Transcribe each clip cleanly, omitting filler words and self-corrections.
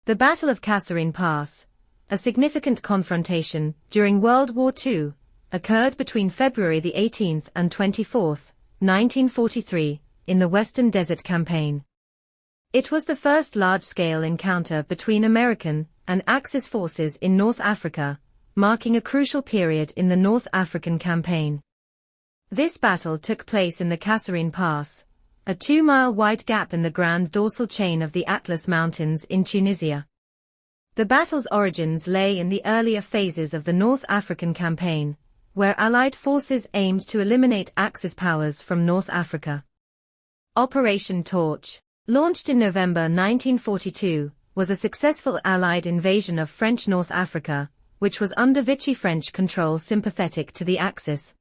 The Battle of Kasserine Pass, a significant confrontation during World War II, occurred between February the 18th and 24th, 1943, in the Western Desert Campaign. It was the first large-scale encounter between American and Axis forces in North Africa, marking a crucial period in the North African Campaign. This battle took place in the Kasserine Pass, a 2-mile-wide gap in the Grand Dorsal chain of the Atlas Mountains in Tunisia. The battle's origins lay in the earlier phases of the North African Campaign, where Allied forces aimed to eliminate Axis powers from North Africa. Operation Torch, launched in November 1942, was a successful Allied invasion of French North Africa, which was under Vichy French control sympathetic to the Axis.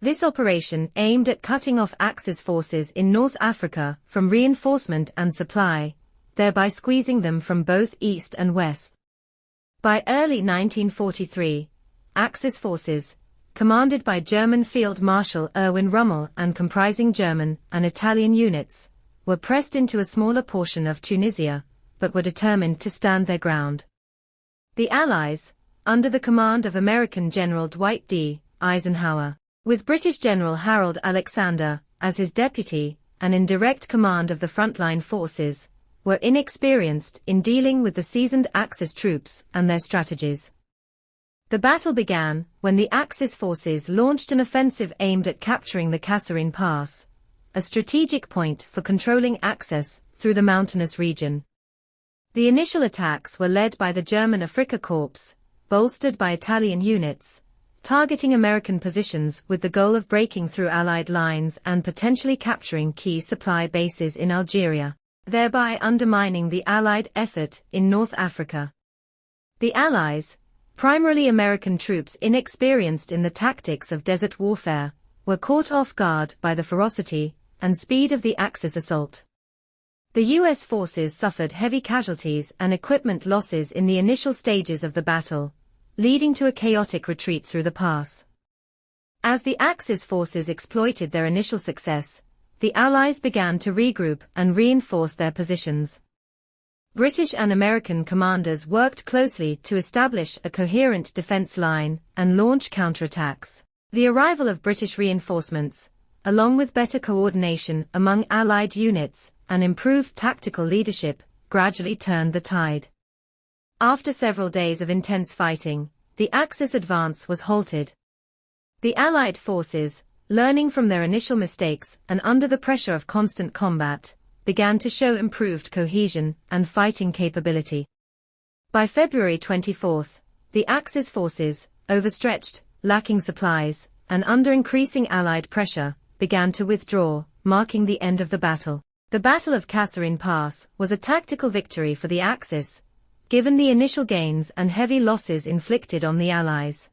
This operation aimed at cutting off Axis forces in North Africa from reinforcement and supply, thereby squeezing them from both east and west. By early 1943, Axis forces, commanded by German Field Marshal Erwin Rommel and comprising German and Italian units, were pressed into a smaller portion of Tunisia, but were determined to stand their ground. The Allies, under the command of American General Dwight D. Eisenhower, with British General Harold Alexander as his deputy and in direct command of the frontline forces, were inexperienced in dealing with the seasoned Axis troops and their strategies. The battle began when the Axis forces launched an offensive aimed at capturing the Kasserine Pass, a strategic point for controlling access through the mountainous region. The initial attacks were led by the German Afrika Korps, bolstered by Italian units, targeting American positions with the goal of breaking through Allied lines and potentially capturing key supply bases in Algeria, thereby undermining the Allied effort in North Africa. The Allies, primarily American troops inexperienced in the tactics of desert warfare, were caught off guard by the ferocity and speed of the Axis assault. The U.S. forces suffered heavy casualties and equipment losses in the initial stages of the battle, leading to a chaotic retreat through the pass. As the Axis forces exploited their initial success, the Allies began to regroup and reinforce their positions. British and American commanders worked closely to establish a coherent defense line and launch counterattacks. The arrival of British reinforcements, along with better coordination among Allied units and improved tactical leadership, gradually turned the tide. After several days of intense fighting, the Axis advance was halted. The Allied forces, learning from their initial mistakes and under the pressure of constant combat, began to show improved cohesion and fighting capability. By February 24, the Axis forces, overstretched, lacking supplies, and under increasing Allied pressure, began to withdraw, marking the end of the battle. The Battle of Kasserine Pass was a tactical victory for the Axis, given the initial gains and heavy losses inflicted on the Allies.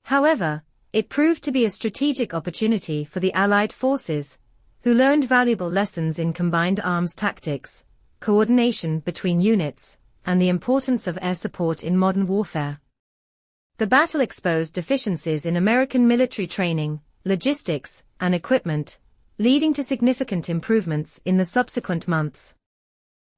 However, it proved to be a strategic opportunity for the Allied forces, who learned valuable lessons in combined arms tactics, coordination between units, and the importance of air support in modern warfare. The battle exposed deficiencies in American military training, logistics, and equipment, leading to significant improvements in the subsequent months.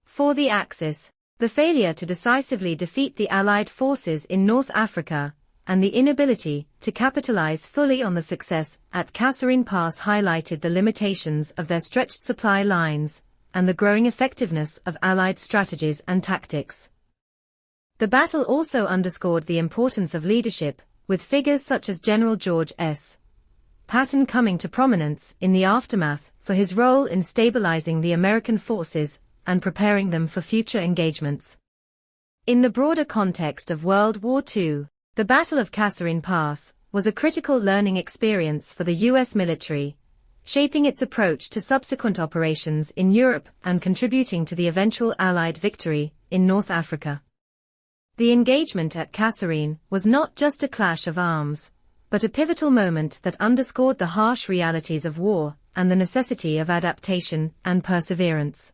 For the Axis, the failure to decisively defeat the Allied forces in North Africa, and the inability to capitalize fully on the success at Kasserine Pass highlighted the limitations of their stretched supply lines, and the growing effectiveness of Allied strategies and tactics. The battle also underscored the importance of leadership, with figures such as General George S. Patton coming to prominence in the aftermath for his role in stabilizing the American forces and preparing them for future engagements. In the broader context of World War II, the Battle of Kasserine Pass was a critical learning experience for the U.S. military, shaping its approach to subsequent operations in Europe and contributing to the eventual Allied victory in North Africa. The engagement at Kasserine was not just a clash of arms, but a pivotal moment that underscored the harsh realities of war and the necessity of adaptation and perseverance.